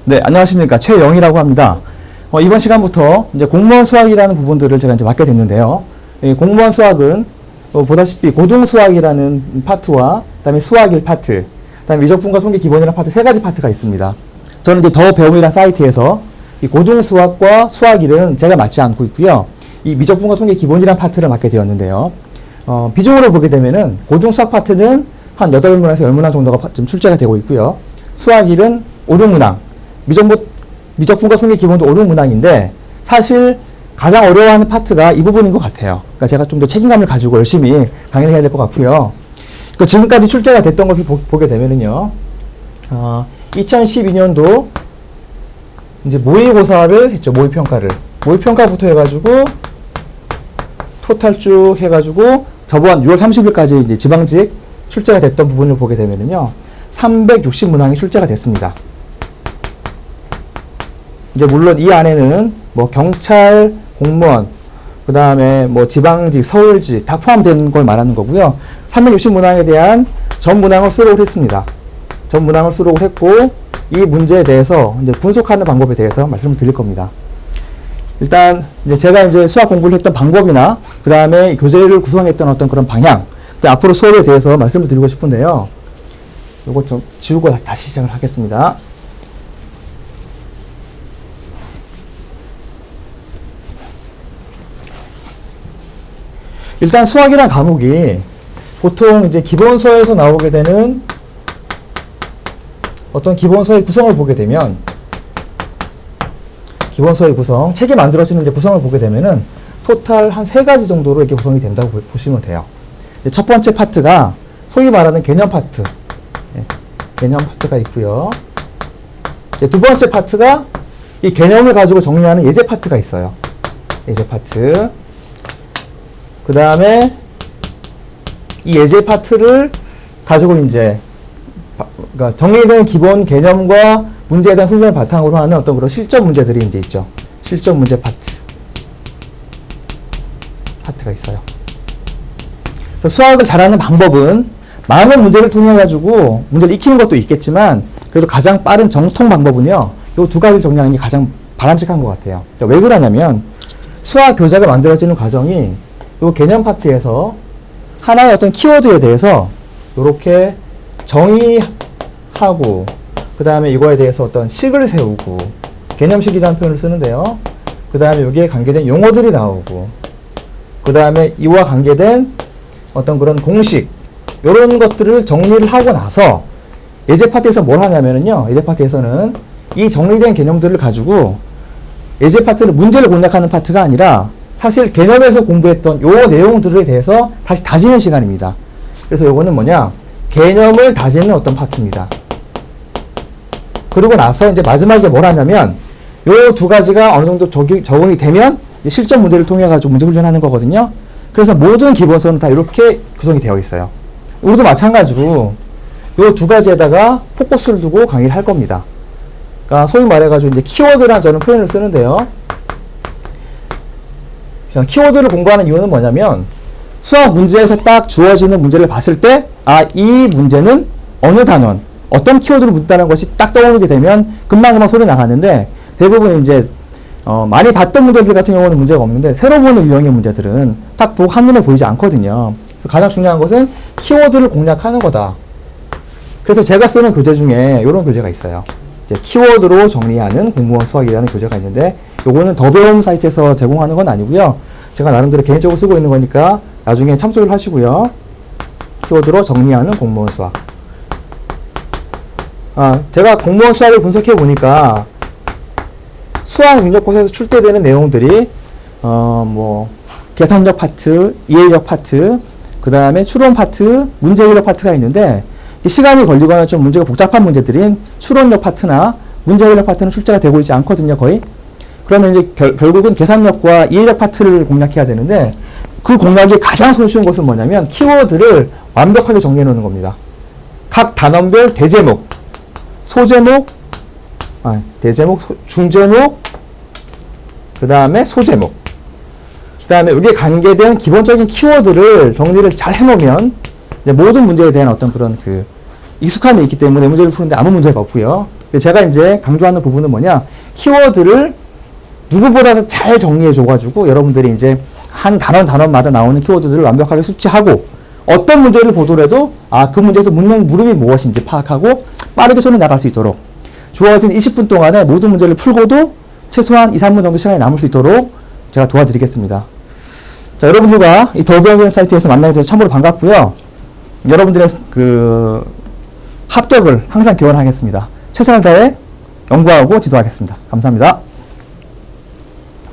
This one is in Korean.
네, 안녕하십니까. 최영이라고 합니다. 이번 시간부터 이제 공무원 수학이라는 부분들을 제가 이제 맡게 됐는데요. 공무원 수학은 보다시피 고등수학이라는 파트와 그다음에 수학 1파트, 그다음에 미적분과 통계 기본이라는 파트 세 가지 파트가 있습니다. 저는 이제 더 배움이라는 사이트에서 이 고등수학과 수학 1은 제가 맡지 않고 있고요. 이 미적분과 통계 기본이라는 파트를 맡게 되었는데요. 비중으로 보게 되면은 고등수학 파트는 한 8문항에서 10문항 정도가 좀 출제가 되고 있고요. 수학 1은 5, 6문항, 미적분과 통계 기본도 5, 6문항인데 사실 가장 어려워하는 파트가 이 부분인 것 같아요. 그러니까 제가 좀 더 책임감을 가지고 열심히 강의를 해야 될 것 같고요. 그러니까 지금까지 출제가 됐던 것을 보게 되면은요, 2012년도 이제 모의고사를 했죠. 모의평가를. 모의평가부터 해가지고 토탈 쭉 해가지고 저번 6월 30일까지 이제 지방직 출제가 됐던 부분을 보게 되면은요, 360문항이 출제가 됐습니다. 이제 물론 이 안에는 뭐 경찰, 공무원, 그 다음에 뭐 지방직, 서울직 다 포함된 걸 말하는 거고요. 360문항에 대한 전 문항을 수록을 했습니다. 전 문항을 수록을 했고 이 문제에 대해서 이제 분석하는 방법에 대해서 말씀을 드릴 겁니다. 일단 이제 제가 이제 수학 공부를 했던 방법이나 그 다음에 교재를 구성했던 어떤 그런 방향, 앞으로 수업에 대해서 말씀을 드리고 싶은데요. 요거 좀 지우고 다시 시작을 하겠습니다. 일단 수학이란 과목이 보통 이제 기본서에서 나오게 되는 어떤 기본서의 구성을 보게 되면, 기본서의 구성, 책이 만들어지는 이제 구성을 보게 되면은 토탈 한 3가지 정도로 이렇게 구성이 된다고 보시면 돼요. 첫 번째 파트가 소위 말하는 개념 파트, 개념 파트가 있고요. 두 번째 파트가 이 개념을 가지고 정리하는 예제 파트가 있어요. 예제 파트. 그 다음에 이 예제 파트를 가지고 이제 그러니까 정리된 기본 개념과 문제에 대한 훈련을 바탕으로 하는 어떤 그런 실전 문제들이 이제 있죠. 실전 문제 파트가 있어요. 그래서 수학을 잘하는 방법은 많은 문제를 통해 가지고 문제를 익히는 것도 있겠지만 그래도 가장 빠른 정통 방법은요, 요 2가지 정리하는 게 가장 바람직한 것 같아요. 그러니까 왜 그러냐면 수학 교재가 만들어지는 과정이 요 개념 파트에서 하나의 어떤 키워드에 대해서 이렇게 정의하고 그 다음에 이거에 대해서 어떤 식을 세우고, 개념식이라는 표현을 쓰는데요. 그 다음에 여기에 관계된 용어들이 나오고, 그 다음에 이와 관계된 어떤 그런 공식, 이런 것들을 정리를 하고 나서 예제 파트에서 뭘 하냐면요, 예제 파트에서는 이 정리된 개념들을 가지고 예제 파트는 문제를 공략하는 파트가 아니라 사실 개념에서 공부했던 요 내용들에 대해서 다시 다지는 시간입니다. 그래서 요거는 뭐냐, 개념을 다지는 어떤 파트입니다. 그러고 나서 이제 마지막에 뭘 하냐면 요 2가지가 어느 정도 적응이 되면 실전 문제를 통해 가지고 문제 훈련하는 거거든요. 그래서 모든 기본서는 다 이렇게 구성이 되어 있어요. 우리도 마찬가지로 요 2가지에다가 포커스를 두고 강의를 할 겁니다. 그러니까 소위 말해가지고 이제 키워드라는 저는 표현을 쓰는데요. 키워드를 공부하는 이유는 뭐냐면 수학 문제에서 딱 주어지는 문제를 봤을 때, 이 문제는 어느 단원, 어떤 키워드를 묻다는 것이 딱 떠오르게 되면 금방 소리 나가는데, 대부분 이제 많이 봤던 문제들 같은 경우는 문제가 없는데 새로 보는 유형의 문제들은 딱 보고 한눈에 보이지 않거든요. 가장 중요한 것은 키워드를 공략하는 거다. 그래서 제가 쓰는 교재 중에 이런 교재가 있어요. 이제 키워드로 정리하는 공무원 수학이라는 교재가 있는데, 요거는 더 배움 사이트에서 제공하는 건 아니고요. 제가 나름대로 개인적으로 쓰고 있는 거니까 나중에 참조를 하시고요. 키워드로 정리하는 공무원 수학. 제가 공무원 수학을 분석해 보니까 수학 능력고사에서 출제되는 내용들이 뭐 계산력 파트, 이해력 파트, 그 다음에 추론 파트, 문제해결 파트가 있는데, 시간이 걸리거나 좀 문제가 복잡한 문제들인 추론력 파트나 문제해결 파트는 출제가 되고 있지 않거든요, 거의. 그러면 이제 결국은 계산력과 이해력 파트를 공략해야 되는데, 그 공략이 가장 손쉬운 것은 뭐냐면 키워드를 완벽하게 정리해 놓는 겁니다. 각 단원별 대제목, 소제목, 대제목, 중제목, 그 다음에 소제목, 그 다음에 여기에 관계된 기본적인 키워드를 정리를 잘 해놓으면 모든 문제에 대한 어떤 그런 익숙함이 있기 때문에 문제를 푸는데 아무 문제가 없고요. 제가 이제 강조하는 부분은 뭐냐, 키워드를 누구보다도 잘 정리해줘가지고 여러분들이 이제 한 단원마다 나오는 키워드들을 완벽하게 숙지하고 어떤 문제를 보더라도 그 문제에서 묻는 물음이 무엇인지 파악하고 빠르게 손에 나갈 수 있도록 주어진 20분 동안에 모든 문제를 풀고도 최소한 2, 3분 정도 시간이 남을 수 있도록 제가 도와드리겠습니다. 자, 여러분들과 이 더비언 사이트에서 만나게 돼서 참으로 반갑고요. 여러분들의 그 합격을 항상 기원하겠습니다. 최선을 다해 연구하고 지도하겠습니다. 감사합니다.